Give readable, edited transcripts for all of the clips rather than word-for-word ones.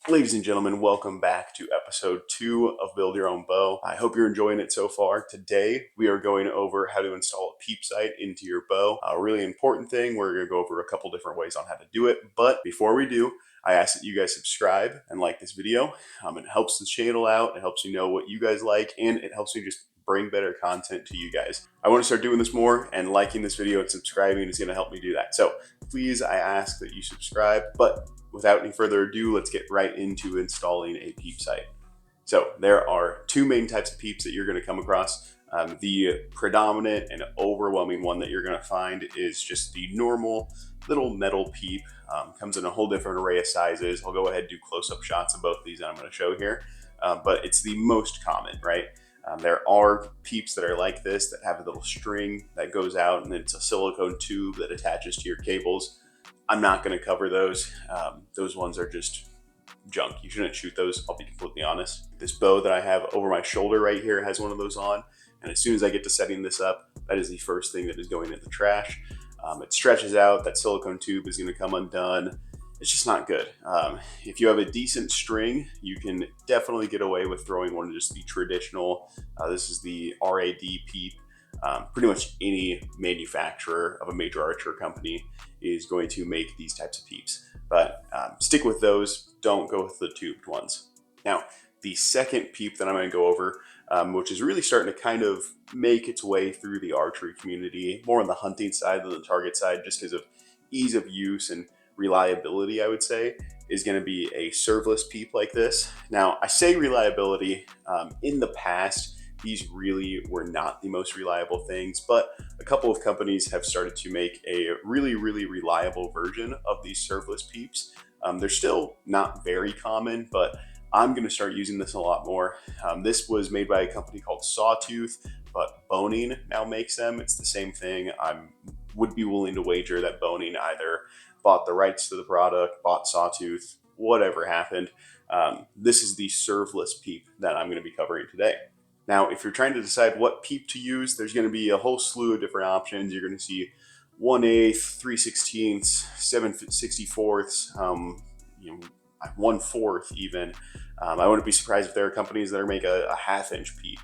Ladies and gentlemen, welcome back to episode 2 of Build Your Own Bow. I hope you're enjoying it so far. Today, we are going over how to install a PEEP site into your bow. A really important thing, we're going to go over a couple different ways on how to do it. But before we do, I ask that you guys subscribe and like this video. It helps the channel out, it helps you know what you guys like, and it helps me just bring better content to you guys. I want to start doing this more, and liking this video and subscribing is going to help me do that. So please, I ask that you subscribe. But without any further ado, let's get right into installing a PEEP site. So there are two main types of PEEPs that you're going to come across. The predominant and overwhelming one that you're going to find is just the normal little metal PEEP. Comes in a whole different array of sizes. I'll go ahead and do close-up shots of both these that I'm going to show here. But it's the most common, right? There are PEEPs that are like this that have a little string that goes out, and then it's a silicone tube that attaches to your cables. I'm not going to cover those. Those ones are just junk. You shouldn't shoot those, I'll be completely honest. This bow that I have over my shoulder right here has one of those on, and as soon as I get to setting this up, that is the first thing that is going in the trash. It stretches out, that silicone tube is going to come undone. It's just not good. If you have a decent string, you can definitely get away with throwing one of just the traditional, this is the RAD PEEP. Pretty much any manufacturer of a major archer company is going to make these types of PEEPs. But stick with those, don't go with the tubed ones. Now, the second PEEP that I'm going to go over, which is really starting to kind of make its way through the archery community, more on the hunting side than the target side, just because of ease of use and reliability, I would say, is going to be a serveless PEEP like this. Now, I say reliability. In the past, these really were not the most reliable things, but a couple of companies have started to make a really reliable version of these serveless PEEPs. They're still not very common, but I'm going to start using this a lot more. This was made by a company called Sawtooth, but Boning now makes them. It's the same thing. I would be willing to wager that Boning either bought the rights to the product, bought Sawtooth, whatever happened. This is the serveless PEEP that I'm going to be covering today. Now, if you're trying to decide what PEEP to use, there's going to be a whole slew of different options. You're going to see 1/8, 3/16, 7/64, 1/4 even. I wouldn't be surprised if there are companies that make a 1/2 inch PEEP.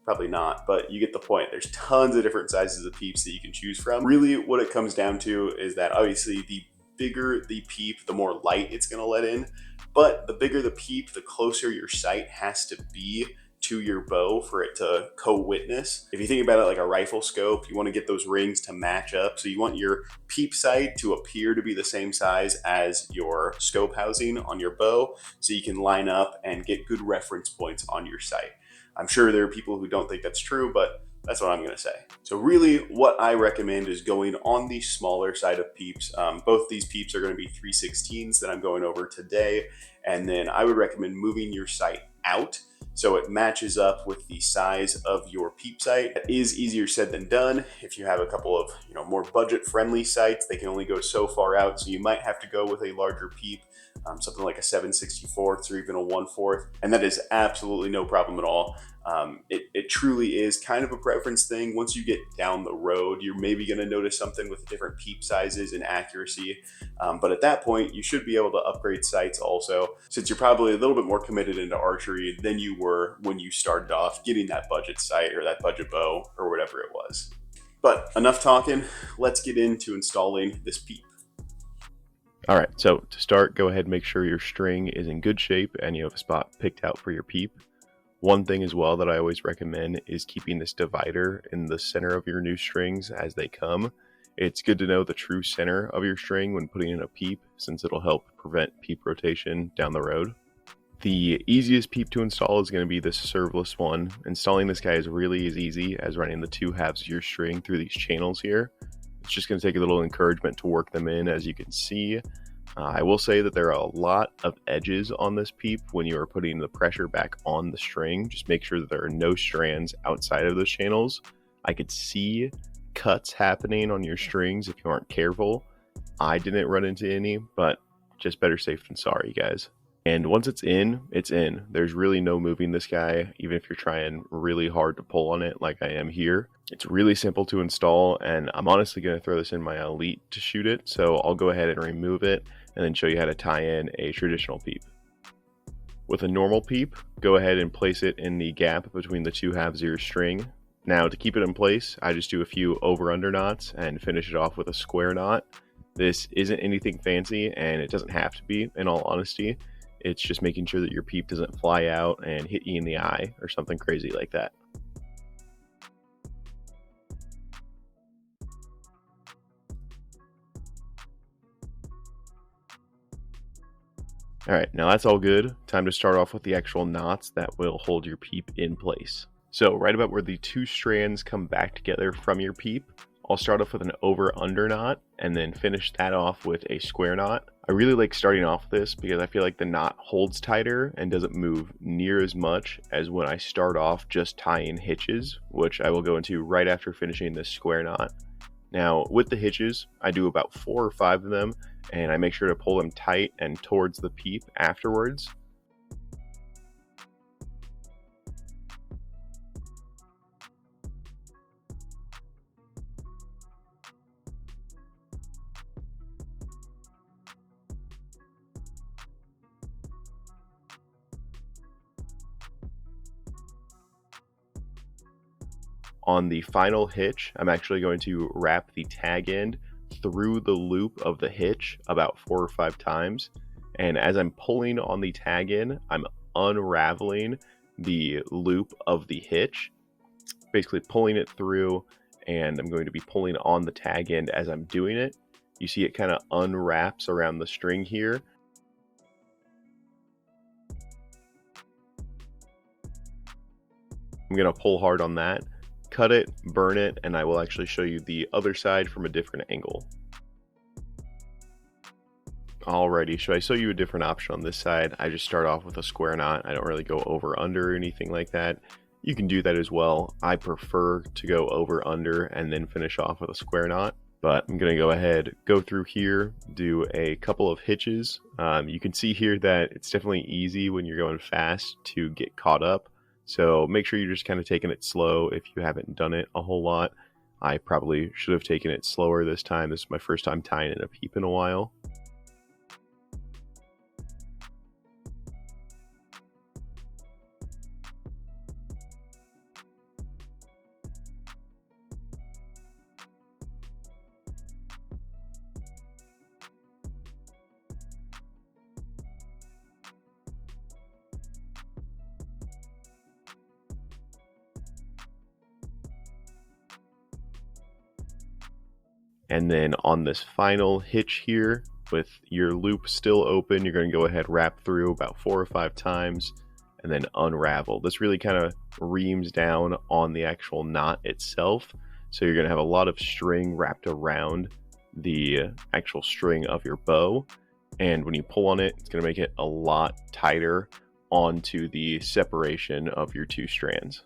Probably not, but you get the point. There's tons of different sizes of PEEPs that you can choose from. Really, what it comes down to is that obviously the bigger the PEEP, the more light it's going to let in. But the bigger the PEEP, the closer your sight has to be to your bow for it to co-witness. If you think about it like a rifle scope, you want to get those rings to match up. So you want your PEEP sight to appear to be the same size as your scope housing on your bow, so you can line up and get good reference points on your sight. I'm sure there are people who don't think that's true, but that's what I'm going to say. So really what I recommend is going on the smaller side of PEEPs. Both these PEEPs are going to be 3/16s that I'm going over today. And then I would recommend moving your sight out so it matches up with the size of your PEEP sight. It is easier said than done. If you have a couple of more budget-friendly sights, they can only go so far out, so you might have to go with a larger PEEP, something like a 7/64 or even a 1/4, and that is absolutely no problem at all. It truly is kind of a preference thing. Once you get down the road, you're maybe going to notice something with different PEEP sizes and accuracy. But at that point, you should be able to upgrade sights also, since you're probably a little bit more committed into archery than you were when you started off getting that budget sight or that budget bow or whatever it was. But enough talking, let's get into installing this PEEP. All right, so to start, go ahead and make sure your string is in good shape and you have a spot picked out for your PEEP. One thing as well that I always recommend is keeping this divider in the center of your new strings as they come. It's good to know the true center of your string when putting in a PEEP, since it'll help prevent PEEP rotation down the road. The easiest PEEP to install is going to be this serveless one. Installing this guy is really as easy as running the two halves of your string through these channels here. It's just going to take a little encouragement to work them in, as you can see. I will say that there are a lot of edges on this PEEP when you are putting the pressure back on the string. Just make sure that there are no strands outside of those channels. I could see cuts happening on your strings if you aren't careful. I didn't run into any, but just better safe than sorry, guys. And once it's in, it's in. There's really no moving this guy, even if you're trying really hard to pull on it like I am here. It's really simple to install, and I'm honestly going to throw this in my Elite to shoot it, so I'll go ahead and remove it and then show you how to tie in a traditional PEEP. With a normal PEEP, go ahead and place it in the gap between the two halves of your string. Now to keep it in place, I just do a few over-under knots and finish it off with a square knot. This isn't anything fancy, and it doesn't have to be, in all honesty. It's just making sure that your PEEP doesn't fly out and hit you in the eye or something crazy like that. All right, now that's all good. Time to start off with the actual knots that will hold your PEEP in place. So right about where the two strands come back together from your PEEP, I'll start off with an over-under knot and then finish that off with a square knot. I really like starting off this because I feel like the knot holds tighter and doesn't move near as much as when I start off just tying hitches, which I will go into right after finishing this square knot. Now with the hitches, I do about 4 or 5 of them, and I make sure to pull them tight and towards the PEEP afterwards. On the final hitch, I'm actually going to wrap the tag end through the loop of the hitch about 4 or 5 times. And as I'm pulling on the tag end, I'm unraveling the loop of the hitch, basically pulling it through, and I'm going to be pulling on the tag end as I'm doing it. You see it kind of unwraps around the string here. I'm going to pull hard on that, cut it, burn it, and I will actually show you the other side from a different angle. Alrighty, should I show you a different option on this side? I just start off with a square knot. I don't really go over under or anything like that. You can do that as well. I prefer to go over under and then finish off with a square knot. But I'm going to go ahead, go through here, do a couple of hitches. You can see here that it's definitely easy when you're going fast to get caught up. So make sure you're just kind of taking it slow if you haven't done it a whole lot. I probably should have taken it slower this time. This is my first time tying in a PEEP in a while. And then on this final hitch here, with your loop still open, you're going to go ahead, wrap through about 4 or 5 times, and then unravel. This really kind of reams down on the actual knot itself. So you're going to have a lot of string wrapped around the actual string of your bow. And when you pull on it, it's going to make it a lot tighter onto the separation of your two strands.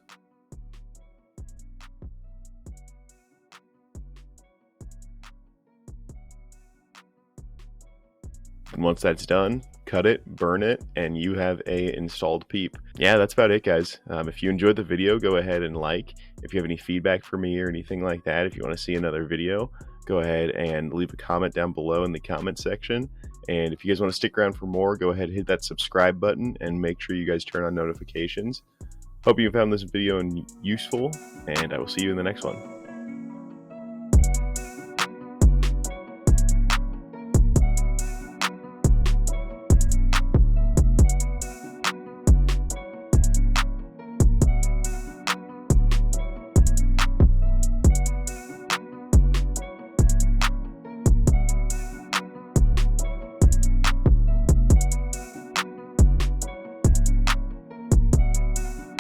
And once that's done, cut it, burn it, and you have a installed PEEP. Yeah, that's about it, guys. If you enjoyed the video, go ahead and like. If you have any feedback for me or anything like that, if you want to see another video, go ahead and leave a comment down below in the comment section. And if you guys want to stick around for more, go ahead and hit that subscribe button and make sure you guys turn on notifications. Hope you found this video useful, and I will see you in the next one.